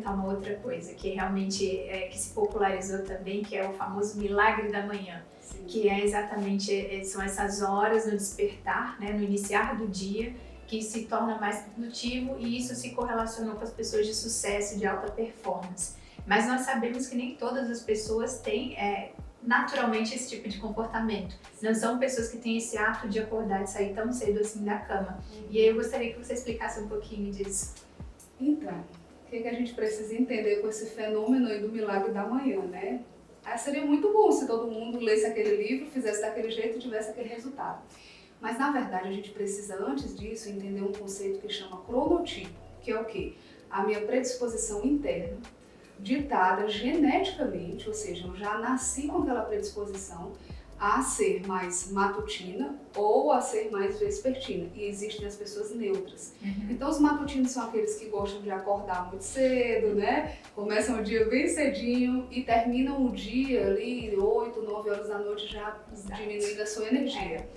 perguntar uma outra coisa que realmente que se popularizou também, que é o famoso milagre da manhã. Sim. Que é exatamente, são essas horas no despertar, né, no iniciar do dia, que se torna mais produtivo, e isso se correlacionou com as pessoas de sucesso, de alta performance. Mas nós sabemos que nem todas as pessoas têm naturalmente esse tipo de comportamento. Não são pessoas que têm esse ato de acordar, de sair tão cedo assim da cama. E aí eu gostaria que você explicasse um pouquinho disso. Então, o que a gente precisa entender com esse fenômeno aí do milagre da manhã, né? Seria muito bom se todo mundo lesse aquele livro, fizesse daquele jeito e tivesse aquele resultado. Mas, na verdade, a gente precisa, antes disso, entender um conceito que chama cronotipo, que é o quê? A minha predisposição interna, ditada geneticamente, ou seja, eu já nasci com aquela predisposição a ser mais matutina ou a ser mais vespertina. E existem as pessoas neutras. Então, os matutinos são aqueles que gostam de acordar muito cedo, né? Começam o dia bem cedinho e terminam o dia ali 8, 9 horas da noite já diminuindo a sua energia.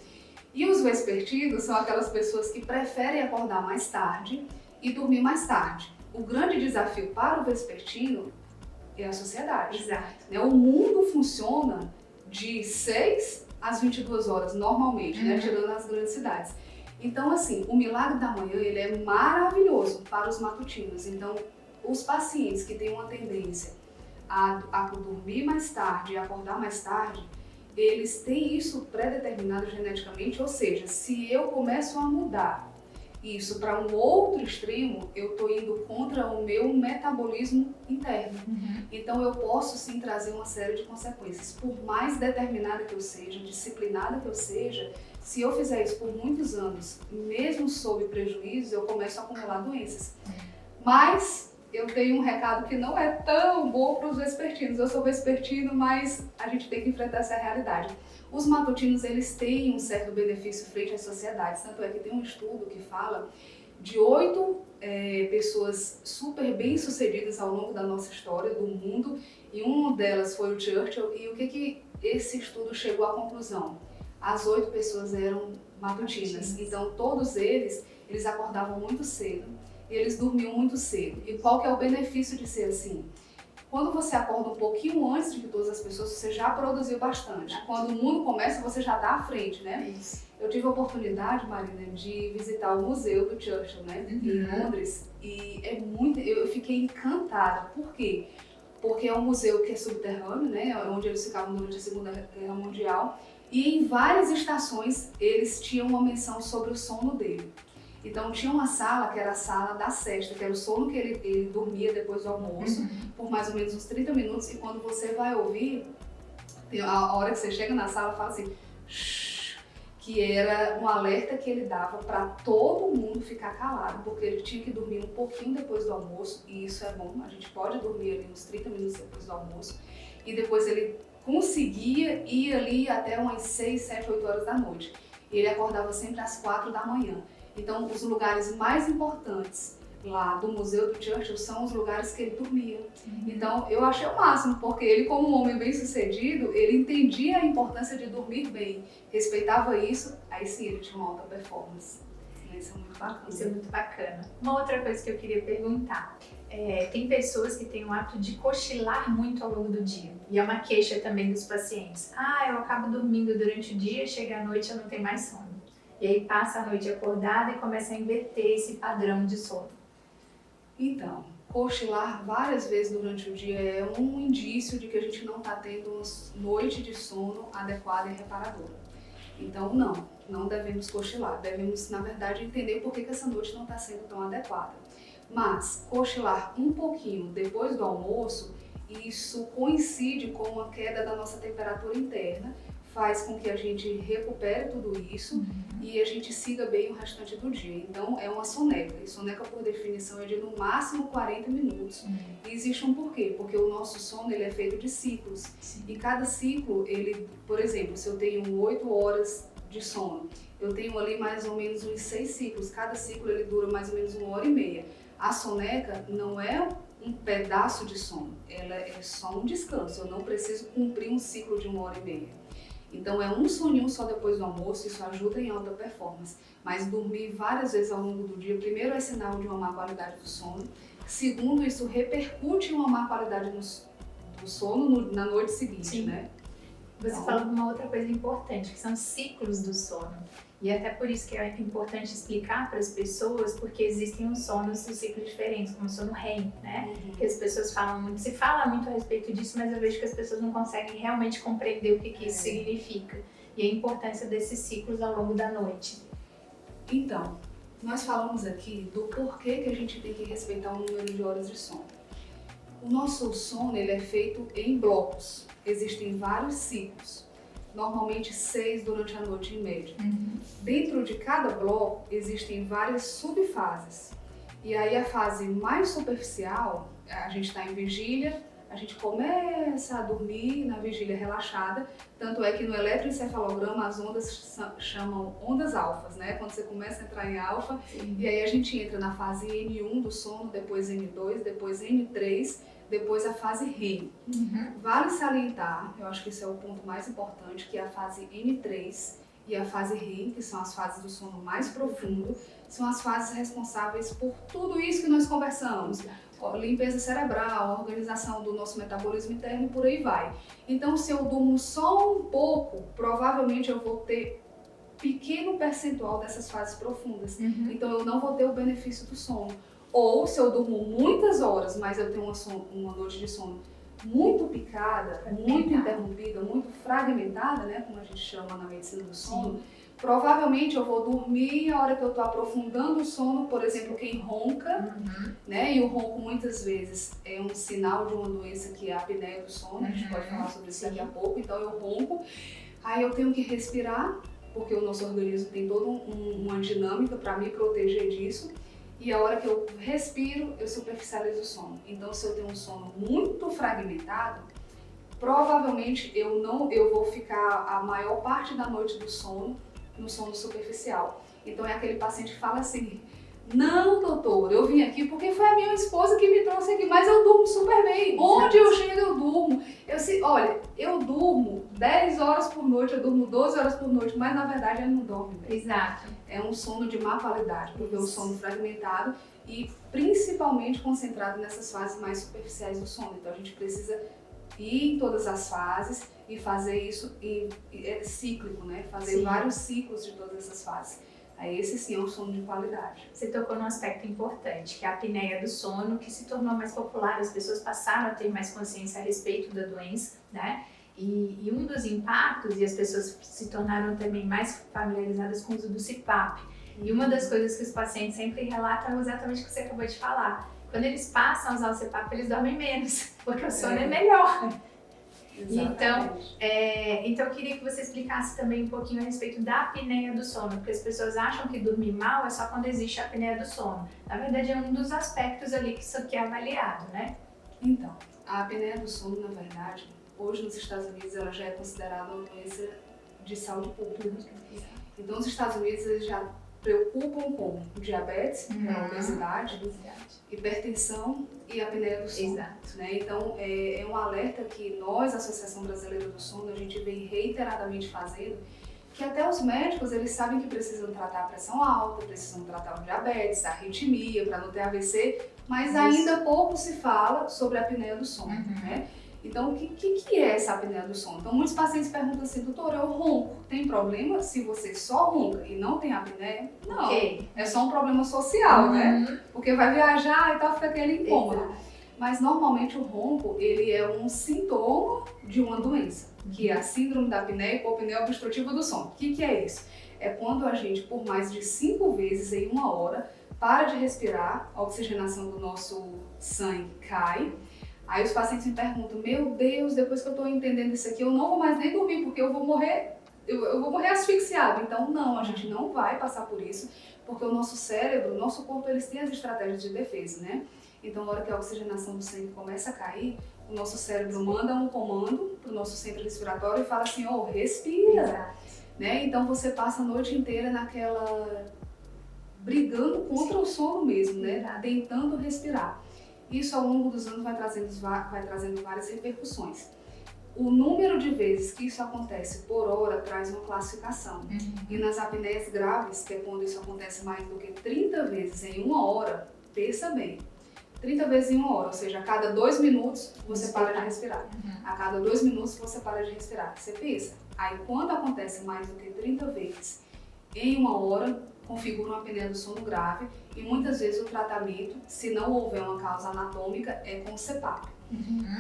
E os vespertinos são aquelas pessoas que preferem acordar mais tarde e dormir mais tarde. O grande desafio para o vespertino é a sociedade. Exato. O mundo funciona de 6 às 22 horas, normalmente, né? Tirando as grandes cidades. Então, assim, o milagre da manhã, ele é maravilhoso para os matutinos. Então, os pacientes que têm uma tendência a dormir mais tarde e acordar mais tarde, eles têm isso pré-determinado geneticamente, ou seja, se eu começo a mudar isso para um outro extremo, eu estou indo contra o meu metabolismo interno. Então eu posso sim trazer uma série de consequências. Por mais determinada que eu seja, disciplinada que eu seja, se eu fizer isso por muitos anos, mesmo sob prejuízo, eu começo a acumular doenças. Mas eu tenho um recado que não é tão bom para os vespertinos. Eu sou vespertino, mas a gente tem que enfrentar essa realidade. Os matutinos, eles têm um certo benefício frente às sociedades. Tanto é que tem um estudo que fala de 8 pessoas super bem-sucedidas ao longo da nossa história, do mundo, e uma delas foi o Churchill. E o que esse estudo chegou à conclusão? As 8 pessoas eram matutinas. Então, todos eles acordavam muito cedo. E eles dormiam muito cedo. E qual que é o benefício de ser assim? Quando você acorda um pouquinho antes de que todas as pessoas, você já produziu bastante. Quando o mundo começa, você já está à frente, né? Isso. Eu tive a oportunidade, Marina, de visitar o museu do Churchill, né? Em Londres. E eu fiquei encantada. Por quê? Porque é um museu que é subterrâneo, né? Onde eles ficavam durante a Segunda Guerra Mundial. E em várias estações, eles tinham uma menção sobre o sono dele. Então tinha uma sala que era a sala da sesta, que era o sono que ele dormia depois do almoço, por mais ou menos uns 30 minutos, e quando você vai ouvir, a hora que você chega na sala, fala assim, shh, que era um alerta que ele dava para todo mundo ficar calado, porque ele tinha que dormir um pouquinho depois do almoço, e isso é bom, a gente pode dormir ali uns 30 minutos depois do almoço, e depois ele conseguia ir ali até umas 6, 7, 8 horas da noite. E ele acordava sempre às 4 da manhã. Então, os lugares mais importantes lá do Museu do Churchill são os lugares que ele dormia. Então, eu achei o máximo, porque ele, como um homem bem-sucedido, ele entendia a importância de dormir bem, respeitava isso, aí sim ele tinha uma alta performance. Isso é muito bacana. Isso é muito bacana. Uma outra coisa que eu queria perguntar, tem pessoas que têm o hábito de cochilar muito ao longo do dia, e é uma queixa também dos pacientes. Eu acabo dormindo durante o dia, chega à noite eu não tenho mais sono. E aí passa a noite acordada e começa a inverter esse padrão de sono. Então, cochilar várias vezes durante o dia é um indício de que a gente não está tendo uma noite de sono adequada e reparadora. Então, não devemos cochilar. Devemos, na verdade, entender por que essa noite não está sendo tão adequada. Mas, cochilar um pouquinho depois do almoço, isso coincide com uma queda da nossa temperatura interna, faz com que a gente recupere tudo isso e a gente siga bem o restante do dia. Então, é uma soneca. E soneca, por definição, é de no máximo 40 minutos. E existe um porquê. Porque o nosso sono ele é feito de ciclos. E cada ciclo, por exemplo, se eu tenho 8 horas de sono, eu tenho ali mais ou menos uns 6 ciclos. Cada ciclo ele dura mais ou menos 1h30. A soneca não é um pedaço de sono. Ela é só um descanso. Eu não preciso cumprir um ciclo de 1h30. Então é um soninho só depois do almoço, isso ajuda em alta performance. Mas dormir várias vezes ao longo do dia, primeiro é sinal de uma má qualidade do sono Segundo, isso repercute em uma má qualidade do sono na noite seguinte, Sim. né? Você Então, falou de uma outra coisa importante, que são os ciclos do sono. E até por isso que é importante explicar para as pessoas, porque existem uns sonos e ciclos diferentes, como o sono REM, né? Que as pessoas falam muito, se fala muito a respeito disso, mas eu vejo que as pessoas não conseguem realmente compreender o que isso significa. E a importância desses ciclos ao longo da noite. Então, nós falamos aqui do porquê que a gente tem que respeitar o número de horas de sono. O nosso sono ele é feito em blocos, existem vários ciclos, normalmente 6 durante a noite em média. Dentro de cada bloco existem várias subfases. E aí a fase mais superficial, a gente está em vigília, a gente começa a dormir na vigília relaxada, tanto é que no eletroencefalograma as ondas chamam ondas alfas, né? Quando você começa a entrar em alfa, e aí a gente entra na fase N1 do sono, depois N2, depois N3, depois a fase REM. Vale salientar, eu acho que esse é o ponto mais importante, que a fase N3 e a fase REM, que são as fases do sono mais profundo, são as fases responsáveis por tudo isso que nós conversamos. Limpeza cerebral, organização do nosso metabolismo interno e por aí vai. Então, se eu durmo só um pouco, provavelmente eu vou ter pequeno percentual dessas fases profundas. Então, eu não vou ter o benefício do sono. Ou, se eu durmo muitas horas, mas eu tenho uma noite de sono muito picada, muito interrompida, muito fragmentada, né, como a gente chama na medicina do sono, provavelmente eu vou dormir a hora que eu estou aprofundando o sono, por exemplo, quem ronca, né? E o ronco muitas vezes é um sinal de uma doença que é a apneia do sono, a gente pode falar sobre isso daqui a pouco, então eu ronco, aí eu tenho que respirar, porque o nosso organismo tem toda uma dinâmica para me proteger disso, e a hora que eu respiro, eu superficializo o sono. Então, se eu tenho um sono muito fragmentado, provavelmente eu vou ficar a maior parte da noite do sono no sono superficial. Então é aquele paciente que fala assim: não, doutor, eu vim aqui porque foi a minha esposa que me trouxe aqui, mas eu durmo super bem. Onde eu chego, eu durmo. Olha, eu durmo 10 horas por noite, eu durmo 12 horas por noite, mas na verdade eu não dormo bem. Exato. É um sono de má qualidade, porque é um sono fragmentado e principalmente concentrado nessas fases mais superficiais do sono. Então a gente precisa ir em todas as fases e fazer isso é cíclico, né? Fazer vários ciclos de todas essas fases. Aí esse sim é um sono de qualidade. Você tocou num aspecto importante, que é a apneia do sono, que se tornou mais popular, as pessoas passaram a ter mais consciência a respeito da doença, né? E um dos impactos, e as pessoas se tornaram também mais familiarizadas com o uso do CPAP. E uma das coisas que os pacientes sempre relatam é exatamente o que você acabou de falar. Quando eles passam a usar o CPAP, eles dormem menos, porque o sono é melhor. Então eu queria que você explicasse também um pouquinho a respeito da apneia do sono, porque as pessoas acham que dormir mal é só quando existe a apneia do sono. Na verdade, é um dos aspectos ali que é avaliado, né? Então, a apneia do sono, na verdade, hoje nos Estados Unidos ela já é considerada uma doença de saúde pública. Então, os Estados Unidos eles já preocupam com diabetes, a obesidade, hipertensão e a apneia do sono. Exato. Né? Então, é um alerta que nós, Associação Brasileira do Sono, a gente vem reiteradamente fazendo, que até os médicos, eles sabem que precisam tratar a pressão alta, precisam tratar o diabetes, a arritmia, para não ter AVC, mas ainda pouco se fala sobre a apneia do sono, né? Então, o que é essa apneia do sono? Então, muitos pacientes perguntam assim: doutor, eu ronco, tem problema se você só ronca e não tem apneia? Não, é só um problema social, né? Porque vai viajar e tal, fica aquele incômodo. Mas, normalmente, o ronco, ele é um sintoma de uma doença, que é a síndrome da apneia hipopneia obstrutiva do sono. O que é isso? É quando a gente, por mais de 5 vezes em 1 hora, para de respirar, a oxigenação do nosso sangue cai. Aí os pacientes me perguntam: meu Deus, depois que eu estou entendendo isso aqui, eu não vou mais nem dormir, porque eu vou morrer, eu vou morrer asfixiado. Então não, a gente não vai passar por isso, porque o nosso cérebro, o nosso corpo, eles têm as estratégias de defesa, né? Então na hora que a oxigenação do sangue começa a cair, o nosso cérebro manda um comando para o nosso centro respiratório e fala assim: oh, respira. Né? Então você passa a noite inteira naquela... brigando contra o sono mesmo, né? Tentando respirar. Isso ao longo dos anos vai trazendo várias repercussões. O número de vezes que isso acontece por hora traz uma classificação. E nas apneias graves, que é quando isso acontece mais do que 30 vezes em 1 hora, pensa bem, 30 vezes em 1 hora, ou seja, a cada 2 minutos você para de respirar. A cada 2 minutos você para de respirar. Você pensa, aí quando acontece mais do que 30 vezes em 1 hora, configura uma apneia do sono grave e muitas vezes o tratamento, se não houver uma causa anatômica, é com o CPAP,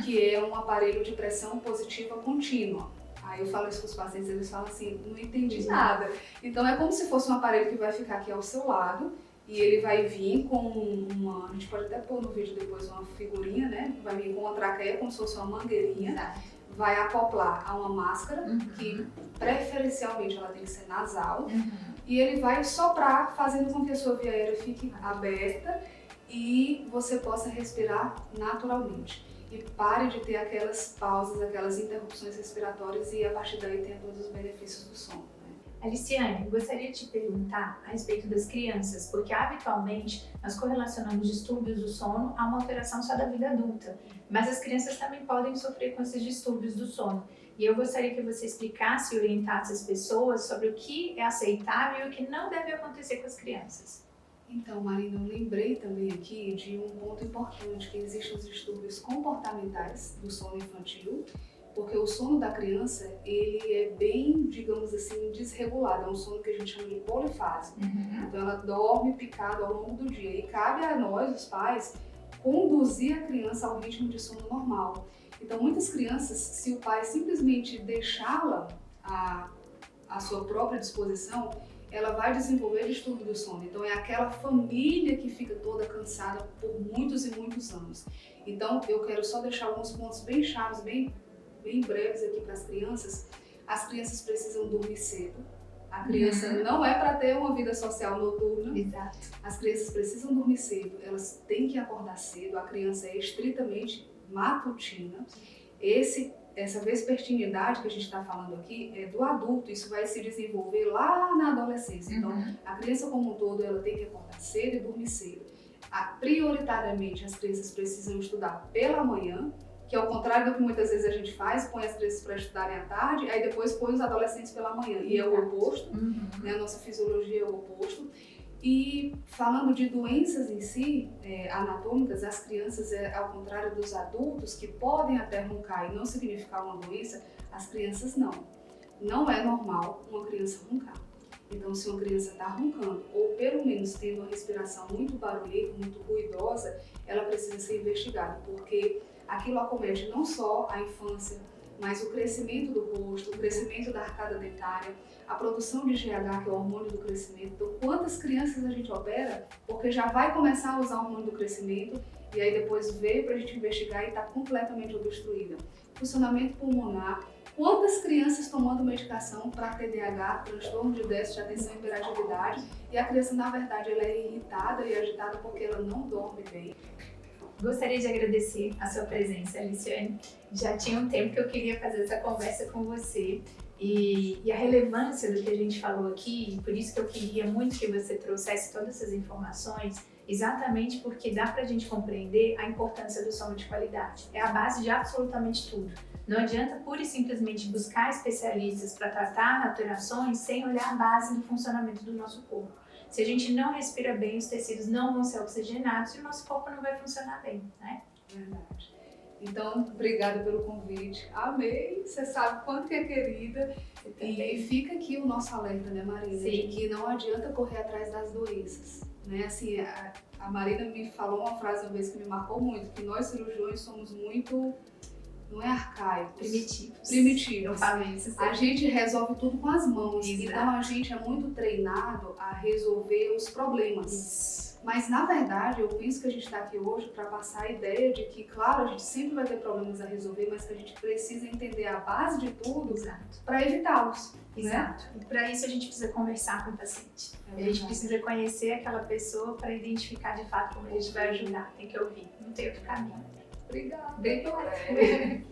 que é um aparelho de pressão positiva contínua. Aí eu falo isso para os pacientes, eles falam assim, não entendi nada. Então é como se fosse um aparelho que vai ficar aqui ao seu lado e ele vai vir com uma, a gente pode até pôr no vídeo depois uma figurinha, né? Vai vir com uma traqueia, como se fosse uma mangueirinha, vai acoplar a uma máscara, que preferencialmente ela tem que ser nasal, e ele vai soprar, fazendo com que a sua via aérea fique aberta e você possa respirar naturalmente. E pare de ter aquelas pausas, aquelas interrupções respiratórias e a partir daí tenha todos os benefícios do sono. Aliciane, gostaria de te perguntar a respeito das crianças, porque habitualmente nós correlacionamos distúrbios do sono a uma alteração só da vida adulta, mas as crianças também podem sofrer com esses distúrbios do sono. E eu gostaria que você explicasse e orientasse as pessoas sobre o que é aceitável e o que não deve acontecer com as crianças. Então, Marina, eu lembrei também aqui de um ponto importante, que existem os distúrbios comportamentais do sono infantil, porque o sono da criança, ele é bem, digamos assim, desregulado, é um sono que a gente chama de polifásico. Então ela dorme picado ao longo do dia e cabe a nós, os pais, conduzir a criança ao ritmo de sono normal. Então muitas crianças, se o pai simplesmente deixá-la à sua própria disposição, ela vai desenvolver distúrbio do sono. Então é aquela família que fica toda cansada por muitos e muitos anos. Então eu quero só deixar alguns pontos bem chaves, bem breves aqui para as crianças. As crianças precisam dormir cedo. A criança não é para ter uma vida social noturna. Exato. As crianças precisam dormir cedo, elas têm que acordar cedo. A criança é estritamente matutina. Essa vespertinidade que a gente está falando aqui é do adulto, isso vai se desenvolver lá na adolescência. Então, a criança como um todo, ela tem que acordar cedo e dormir cedo. Prioritariamente, as crianças precisam estudar pela manhã, que é o contrário do que muitas vezes a gente faz, põe as crianças para estudarem à tarde, aí depois põe os adolescentes pela manhã, e é o oposto, né? A nossa fisiologia é o oposto. E falando de doenças em si, anatômicas, as crianças, ao contrário dos adultos, que podem até roncar e não significar uma doença, as crianças não. Não é normal uma criança roncar. Então, se uma criança está roncando, ou pelo menos tendo uma respiração muito barulhenta, muito ruidosa, ela precisa ser investigada, porque aquilo acomete não só a infância, mas o crescimento do rosto, o crescimento da arcada dentária, a produção de GH, que é o hormônio do crescimento. Então, quantas crianças a gente opera porque já vai começar a usar o hormônio do crescimento e aí depois veio para a gente investigar e está completamente obstruída. Funcionamento pulmonar. Quantas crianças tomando medicação para TDAH, transtorno de déficit de atenção e hiperatividade, e a criança, na verdade, ela é irritada e agitada porque ela não dorme bem. Gostaria de agradecer a sua presença, Aliciane. Já tinha um tempo que eu queria fazer essa conversa com você e a relevância do que a gente falou aqui, por isso que eu queria muito que você trouxesse todas essas informações, exatamente porque dá pra gente compreender a importância do sono de qualidade. É a base de absolutamente tudo. Não adianta pura e simplesmente buscar especialistas para tratar alterações sem olhar a base do funcionamento do nosso corpo. Se a gente não respira bem, os tecidos não vão ser oxigenados e o nosso corpo não vai funcionar bem, né? Verdade. Então, obrigada pelo convite. Amei. Você sabe quanto que é querida. E fica aqui o nosso alerta, né, Marina? Sim. De que não adianta correr atrás das doenças. Né? Assim, a Marina me falou uma frase uma vez que me marcou muito, que nós cirurgiões somos muito... não é arcaicos. Primitivos. Eu falo isso. A gente resolve tudo com as mãos. Exato. Então a gente é muito treinado a resolver os problemas. Isso. Mas na verdade eu penso que a gente está aqui hoje para passar a ideia de que, claro, a gente sempre vai ter problemas a resolver, mas que a gente precisa entender a base de tudo para evitá-los. Exato. E para isso a gente precisa conversar com o paciente. A gente precisa conhecer aquela pessoa para identificar de fato como a gente vai ajudar. Tem que ouvir. Não tem outro caminho. Obrigada. Obrigada.